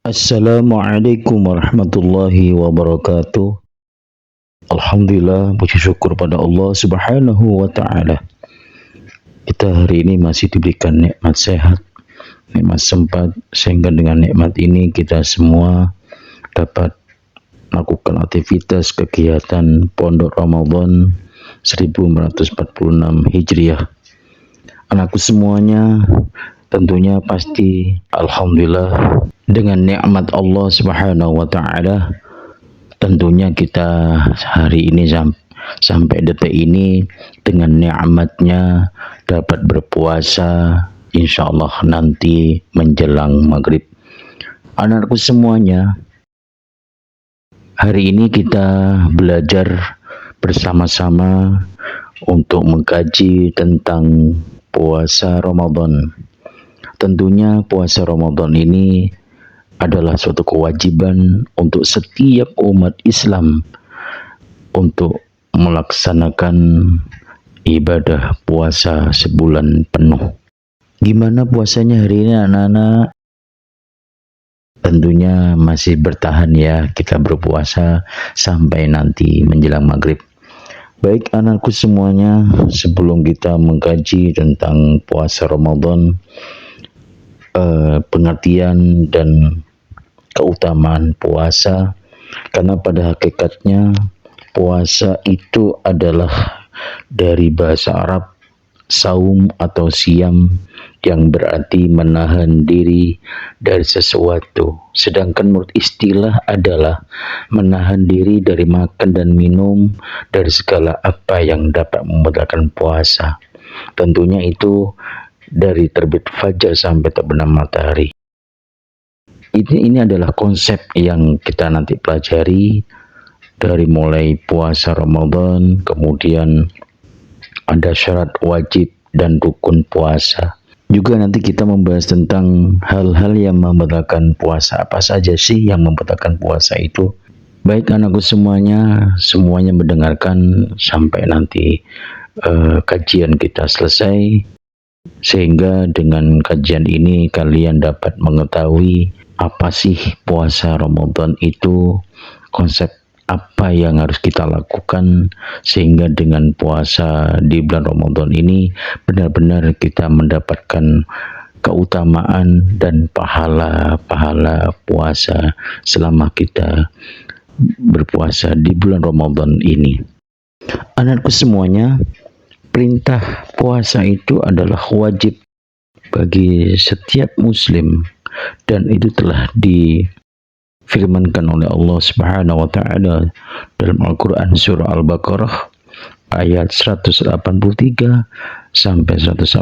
Assalamualaikum warahmatullahi wabarakatuh. Alhamdulillah, puji syukur pada Allah Subhanahu wa taala. Kita hari ini masih diberikan nikmat sehat, nikmat sempat, sehingga dengan nikmat ini kita semua dapat melakukan aktivitas kegiatan Pondok Ramadan 1446 Hijriah. Anakku semuanya, tentunya pasti alhamdulillah dengan nikmat Allah Subhanahu wa taala. Tentunya kita hari ini sampai detik ini dengan nikmatnya dapat berpuasa, insya Allah nanti menjelang maghrib. Anakku semuanya, hari ini kita belajar bersama-sama untuk mengkaji tentang puasa Ramadan. Tentunya puasa Ramadan ini adalah suatu kewajiban untuk setiap umat Islam untuk melaksanakan ibadah puasa sebulan penuh. Gimana puasanya hari ini anak-anak? Tentunya masih bertahan ya, kita berpuasa sampai nanti menjelang maghrib. Baik anakku semuanya, sebelum kita mengkaji tentang puasa Ramadan, pengertian dan keutamaan puasa, karena pada hakikatnya puasa itu adalah dari bahasa Arab saum atau siam, yang berarti menahan diri dari sesuatu, sedangkan menurut istilah adalah menahan diri dari makan dan minum, dari segala apa yang dapat membatalkan puasa. Tentunya itu dari terbit fajar sampai terbenam matahari. Ini adalah konsep yang kita nanti pelajari dari mulai puasa Ramadan, kemudian ada syarat wajib dan rukun puasa. Juga nanti kita membahas tentang hal-hal yang membatalkan puasa. Apa saja sih yang membatalkan puasa itu? Baik anakku semuanya mendengarkan sampai nanti kajian kita selesai, sehingga dengan kajian ini kalian dapat mengetahui apa sih puasa Ramadan itu, konsep apa yang harus kita lakukan, sehingga dengan puasa di bulan Ramadan ini benar-benar kita mendapatkan keutamaan dan pahala-pahala puasa selama kita berpuasa di bulan Ramadan ini. Anakku semuanya, perintah puasa itu adalah wajib bagi setiap muslim, dan itu telah difirmankan oleh Allah Subhanahu wa taala dalam Al-Qur'an surah Al-Baqarah ayat 183 sampai 184,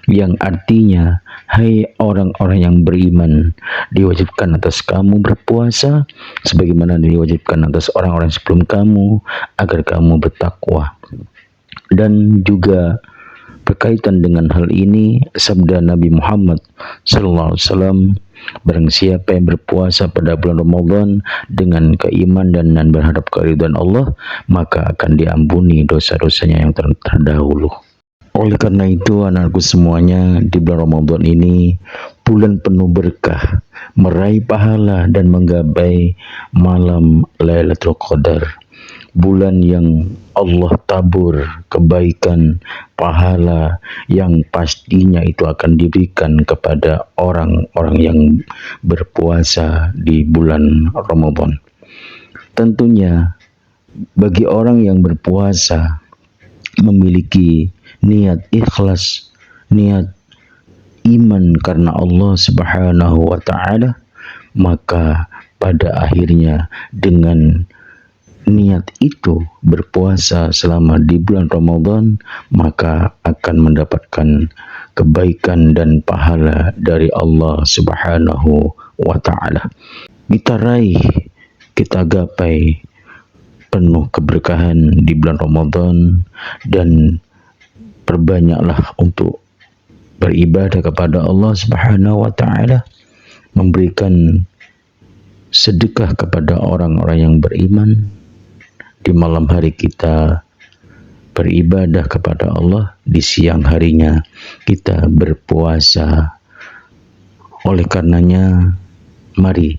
yang artinya, hai orang-orang yang beriman, diwajibkan atas kamu berpuasa sebagaimana diwajibkan atas orang-orang sebelum kamu, agar kamu bertakwa. Dan juga berkaitan dengan hal ini sabda Nabi Muhammad SAW, barang siapa yang berpuasa pada bulan Ramadan dengan keimanan dan berharap keridhaan Allah, maka akan diampuni dosa-dosanya yang terdahulu. Oleh karena itu anakku semuanya, di bulan Ramadan ini bulan penuh berkah, meraih pahala dan menggapai malam Lailatul Qadar, bulan yang Allah tabur kebaikan, pahala yang pastinya itu akan diberikan kepada orang-orang yang berpuasa di bulan Ramadan. Tentunya bagi orang yang berpuasa memiliki niat ikhlas, niat iman karena Allah Subhanahu wa taala, maka pada akhirnya dengan niat itu berpuasa selama di bulan Ramadan, maka akan mendapatkan kebaikan dan pahala dari Allah Subhanahu wa taala. Kita raih, kita gapai penuh keberkahan di bulan Ramadan, dan perbanyaklah untuk beribadah kepada Allah Subhanahu wa taala, memberikan sedekah kepada orang-orang yang beriman. Di malam hari kita beribadah kepada Allah, di siang harinya kita berpuasa. Oleh karenanya Mari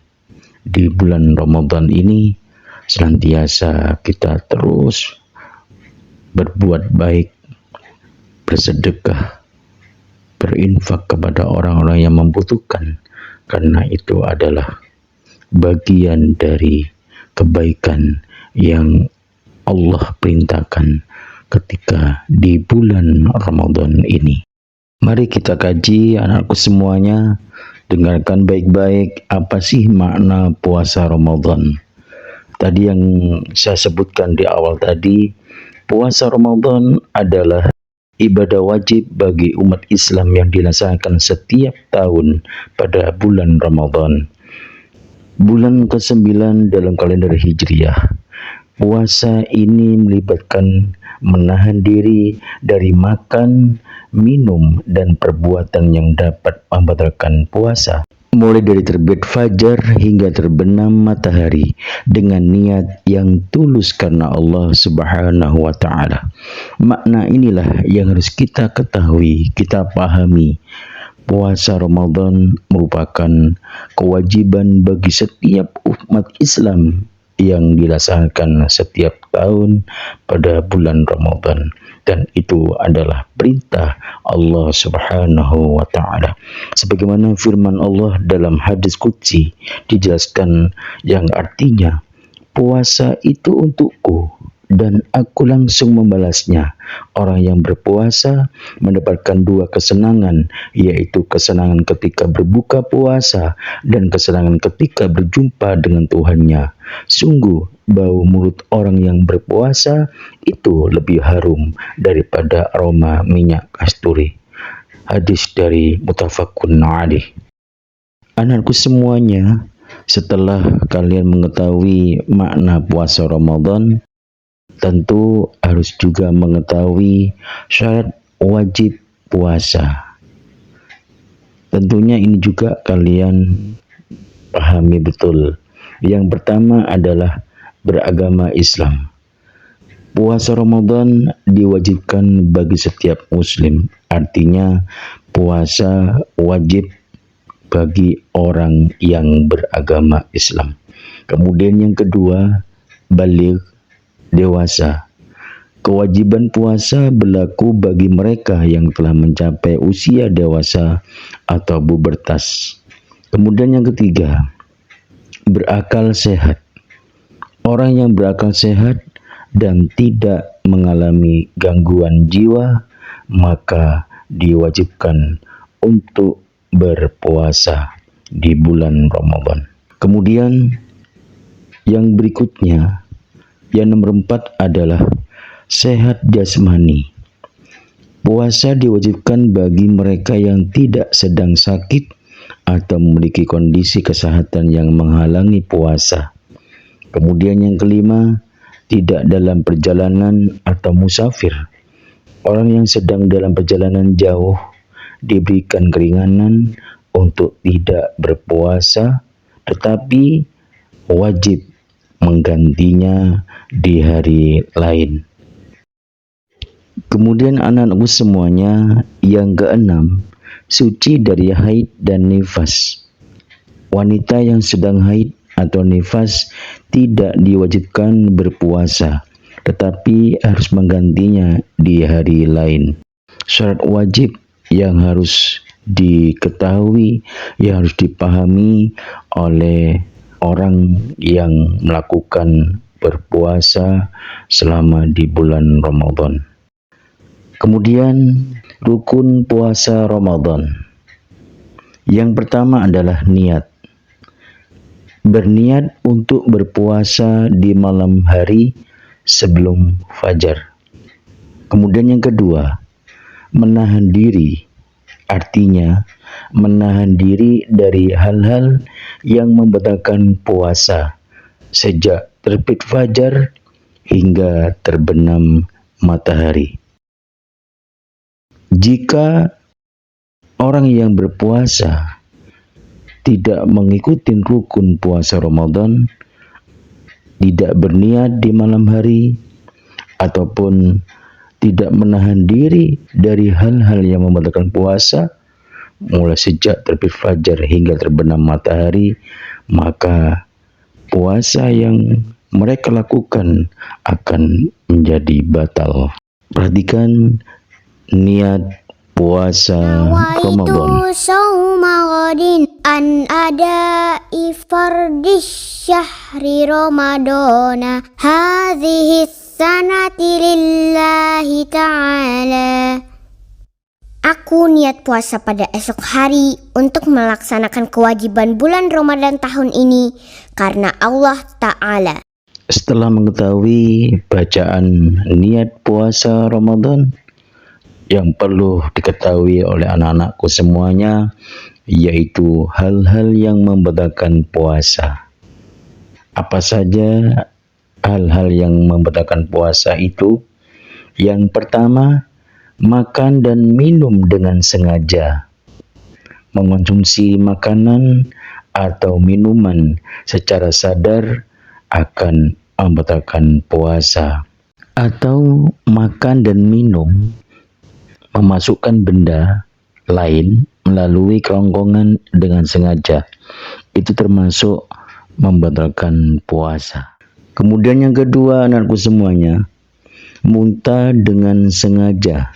di bulan Ramadan ini senantiasa kita terus berbuat baik, bersedekah, berinfak kepada orang-orang yang membutuhkan, karena itu adalah bagian dari kebaikan yang Allah perintahkan ketika di bulan Ramadan ini. Mari kita kaji, anakku semuanya, dengarkan baik-baik apa sih makna puasa Ramadan. Tadi yang saya sebutkan di awal tadi, puasa Ramadan adalah ibadah wajib bagi umat Islam yang dilaksanakan setiap tahun pada bulan Ramadan. Bulan ke-9 dalam kalender Hijriah. Puasa ini melibatkan menahan diri dari makan, minum, dan perbuatan yang dapat membatalkan puasa. Mulai dari terbit fajar hingga terbenam matahari dengan niat yang tulus karena Allah Subhanahu wa Ta'ala. Makna inilah yang harus kita ketahui, kita pahami. Puasa Ramadan merupakan kewajiban bagi setiap umat Islam yang dilaksanakan setiap tahun pada bulan Ramadan, dan itu adalah perintah Allah Subhanahu wa Ta'ala. Sebagaimana firman Allah dalam hadis qudsi dijelaskan yang artinya, puasa itu untukku dan aku langsung membalasnya. Orang yang berpuasa mendapatkan dua kesenangan, yaitu kesenangan ketika berbuka puasa dan kesenangan ketika berjumpa dengan Tuhannya. Sungguh bau mulut orang yang berpuasa itu lebih harum daripada aroma minyak kasturi. Hadis dari Muttafaqun alaih. Anakku semuanya, setelah kalian mengetahui makna puasa Ramadan, tentu harus juga mengetahui syarat wajib puasa. Tentunya ini juga kalian pahami betul. Yang pertama adalah beragama Islam. Puasa Ramadan diwajibkan bagi setiap muslim. Artinya puasa wajib bagi orang yang beragama Islam. Kemudian yang kedua, baligh, dewasa. Kewajiban puasa berlaku bagi mereka yang telah mencapai usia dewasa atau pubertas. Kemudian yang ketiga, berakal sehat. Orang yang berakal sehat dan tidak mengalami gangguan jiwa, maka diwajibkan untuk berpuasa di bulan Ramadan. Kemudian yang berikutnya, yang nomor 4 adalah sehat jasmani. Puasa diwajibkan bagi mereka yang tidak sedang sakit atau memiliki kondisi kesehatan yang menghalangi puasa. Kemudian yang kelima, tidak dalam perjalanan atau musafir. Orang yang sedang dalam perjalanan jauh diberikan keringanan untuk tidak berpuasa, tetapi wajib menggantinya di hari lain. Kemudian anak-anakku semuanya, yang keenam, suci dari haid dan nifas. Wanita yang sedang haid atau nifas tidak diwajibkan berpuasa, tetapi harus menggantinya di hari lain. Syarat wajib yang harus diketahui, yang harus dipahami oleh orang yang melakukan berpuasa selama di bulan Ramadan. Kemudian rukun puasa Ramadan. Yang pertama adalah niat. Berniat untuk berpuasa di malam hari sebelum fajar. Kemudian yang kedua, menahan diri. Artinya menahan diri dari hal-hal yang membatalkan puasa sejak terbit fajar hingga terbenam matahari. Jika orang yang berpuasa tidak mengikuti rukun puasa Ramadan, tidak berniat di malam hari, ataupun tidak menahan diri dari hal-hal yang membatalkan puasa, mulai sejak terbit fajar hingga terbenam matahari, maka puasa yang mereka lakukan akan menjadi batal. Perhatikan niat puasa Ramadan. An ada ifardis syahri Ramadana hadhihi sanati lillahi ta'ala. Aku niat puasa pada esok hari untuk melaksanakan kewajiban bulan Ramadan tahun ini karena Allah Ta'ala. Setelah mengetahui bacaan niat puasa Ramadan, yang perlu diketahui oleh anak-anakku semuanya yaitu hal-hal yang membatalkan puasa. Apa saja hal-hal yang membatalkan puasa itu? Yang pertama, makan dan minum dengan sengaja. Mengonsumsi makanan atau minuman secara sadar akan membatalkan puasa. Atau makan dan minum memasukkan benda lain melalui kerongkongan dengan sengaja, itu termasuk membatalkan puasa. Kemudian yang kedua, anakku semuanya, muntah dengan sengaja,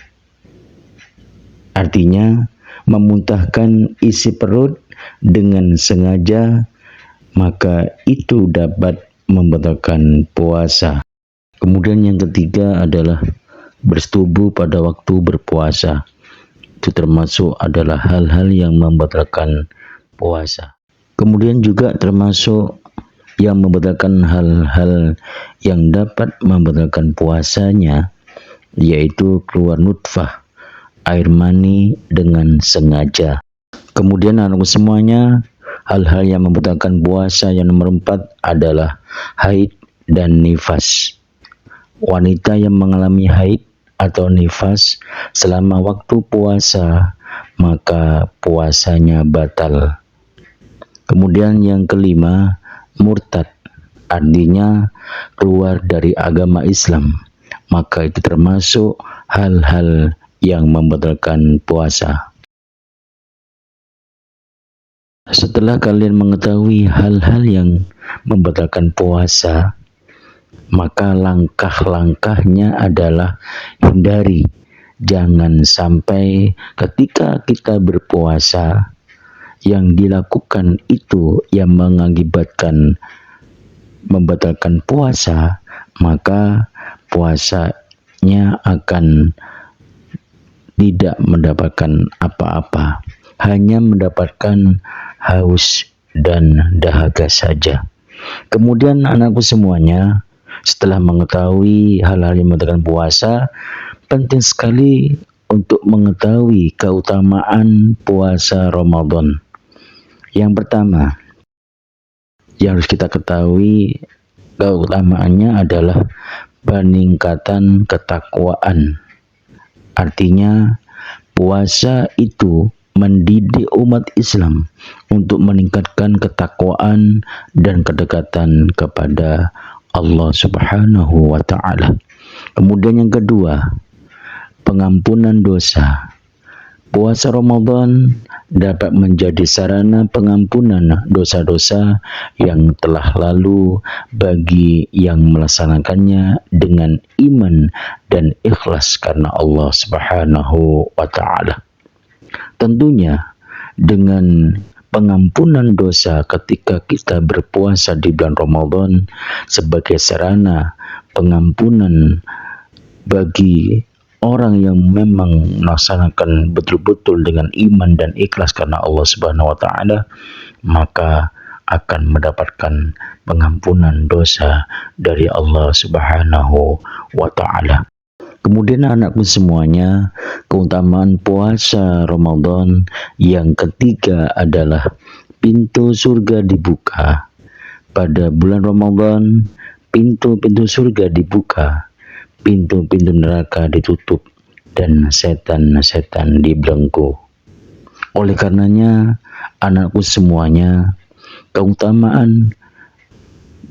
artinya memuntahkan isi perut dengan sengaja, maka itu dapat membatalkan puasa. Kemudian yang ketiga adalah bersetubuh pada waktu berpuasa. Itu termasuk adalah hal-hal yang membatalkan puasa. Kemudian juga termasuk yang membatalkan hal-hal yang dapat membatalkan puasanya, yaitu keluar nutfah, air mani dengan sengaja. Kemudian anakku semuanya, hal-hal yang membatalkan puasa yang nomor 4 adalah haid dan nifas. Wanita yang mengalami haid atau nifas selama waktu puasa, maka puasanya batal. Kemudian yang kelima, murtad, artinya keluar dari agama Islam, maka itu termasuk hal-hal yang membatalkan puasa. Setelah kalian mengetahui hal-hal yang membatalkan puasa, maka langkah-langkahnya adalah hindari. Jangan sampai ketika kita berpuasa yang dilakukan itu yang mengakibatkan membatalkan puasa, maka puasanya akan tidak mendapatkan apa-apa, hanya mendapatkan haus dan dahaga saja. Kemudian anakku semuanya, setelah mengetahui hal-hal yang membatalkan puasa, penting sekali untuk mengetahui keutamaan puasa Ramadan. Yang pertama, yang harus kita ketahui keutamaannya adalah peningkatan ketakwaan. Artinya, puasa itu mendidik umat Islam untuk meningkatkan ketakwaan dan kedekatan kepada Allah Subhanahu wa Ta'ala. Kemudian yang kedua, pengampunan dosa. Puasa Ramadan dapat menjadi sarana pengampunan dosa-dosa yang telah lalu bagi yang melaksanakannya dengan iman dan ikhlas karena Allah Subhanahu wa Ta'ala. Tentunya dengan pengampunan dosa ketika kita berpuasa di bulan Ramadan sebagai sarana pengampunan bagi orang yang memang melaksanakan betul-betul dengan iman dan ikhlas karena Allah Subhanahu wa Ta'ala, maka akan mendapatkan pengampunan dosa dari Allah Subhanahu wa Ta'ala. Kemudian anakku semuanya, keutamaan puasa Ramadan yang ketiga adalah pintu surga dibuka. Pada bulan Ramadan, pintu-pintu surga dibuka, pintu-pintu neraka ditutup, dan setan-setan dibelenggu. Oleh karenanya, anakku semuanya, keutamaan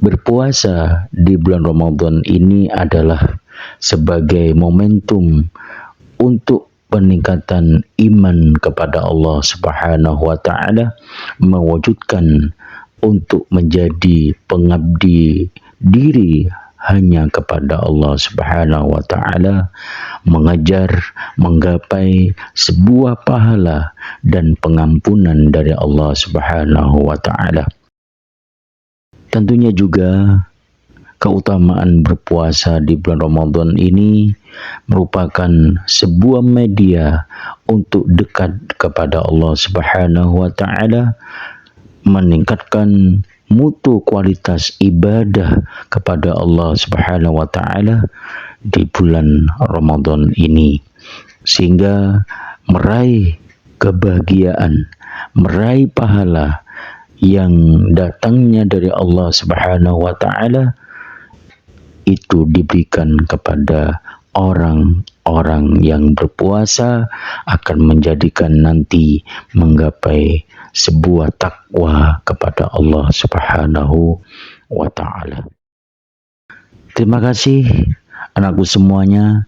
berpuasa di bulan Ramadan ini adalah sebagai momentum untuk peningkatan iman kepada Allah Subhanahu wa taala, mewujudkan untuk menjadi pengabdi diri hanya kepada Allah Subhanahu wa taala, mengejar menggapai sebuah pahala dan pengampunan dari Allah Subhanahu wa taala. Tentunya juga keutamaan berpuasa di bulan Ramadan ini merupakan sebuah media untuk dekat kepada Allah Subhanahu wa taala, meningkatkan mutu kualitas ibadah kepada Allah Subhanahu wa taala di bulan Ramadan ini, sehingga meraih kebahagiaan, meraih pahala yang datangnya dari Allah Subhanahu wa taala itu diberikan kepada orang-orang yang berpuasa, akan menjadikan nanti menggapai sebuah takwa kepada Allah Subhanahu wa taala. Terima kasih anakku semuanya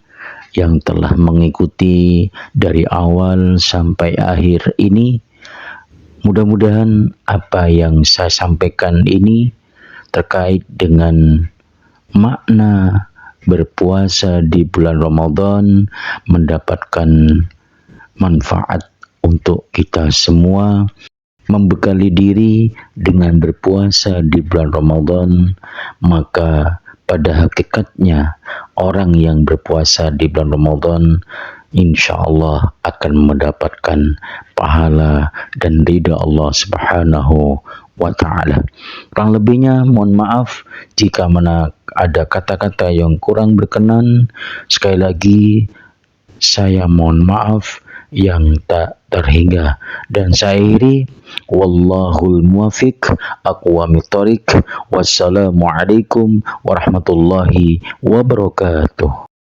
yang telah mengikuti dari awal sampai akhir ini. Mudah-mudahan apa yang saya sampaikan ini terkait dengan makna berpuasa di bulan Ramadan mendapatkan manfaat untuk kita semua, membekali diri dengan berpuasa di bulan Ramadan. Maka pada hakikatnya orang yang berpuasa di bulan Ramadan insya Allah akan mendapatkan pahala dan ridha Allah Subhanahu wa ta'ala. Kurang lebihnya mohon maaf jika mana ada kata-kata yang kurang berkenan. Sekali lagi saya mohon maaf yang tak terhingga, dan saya akhiri wallahul muwafiq aqwamit thoriq. Wassalamualaikum warahmatullahi wabarakatuh.